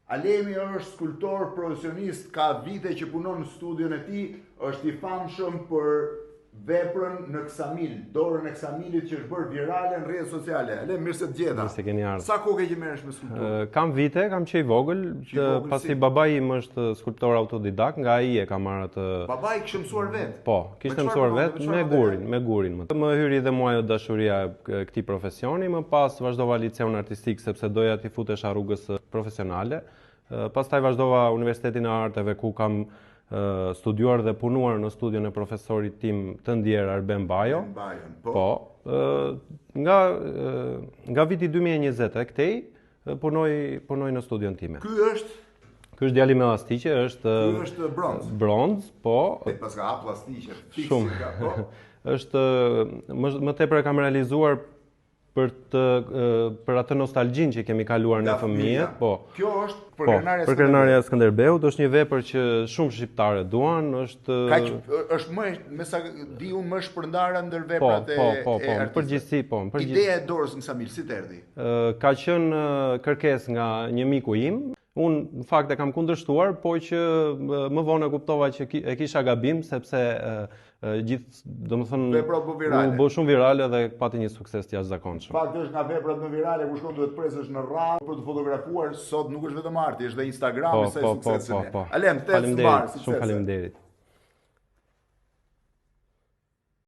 Alemi është skulptor profesionist, ka vite që punon në studion e tij, është i famshëm për veprën në Ksamil, dorën e Ksamilit që është bërë virale në rrjetet sociale. Alem, mirë se të gjeta. Mirë se keni ardhur. Sa kohë që merresh me skulpturë? Kam vite, kam qej vogël, pasi babai im është skulptor autodidakt, nga ai e kam marrë atë. Babai kishte mësuar vet. Po, kishte mësuar vet me gurin. Më hyri dhe mua dashuria këtij profesioni, më pas vazhdova liceun artistik sepse doja t'i futesha rrugës profesionale. Pastaj vazhdova Universitetin e Arteve ku kam studiuar dhe punuar në studion e profesorit tim të ndjer Arben Bajo. Po, nga viti 2020 e këtej punoj në studion time. Ky është djali me elastiqe, Ky është bronz. Bronz, po. Pas ka hap elastiqe, Shumë. po. Është më tepër kam realizuar për atë nostalgjin që kemi kaluar në fëmijët, po. Kjo është për krenarja Skënderbeut, është një vepër që shumë shqiptare duan, është më, me sa di unë, më shpërndara ndër veprat e artistëve. Përgjithësi, po. Ideja e dorës në Ksamil, si të erdhi? Ka qenë kërkesë nga një miku im. Unë në fakt e kam kundërshtuar, po që më vonë e kuptova që e kisha gabim, sepse gjithë, domethënë, u bë shumë virale dhe pati një sukses të jashtëzakonshëm. Fakti është nga veprat më virale ku shkon duhet presësh në radhë për të fotografuar, sot nuk është vetëm arti, është dhe Instagrami sa i suksesit. Po. Alem, Faleminderit, shumë faleminderit.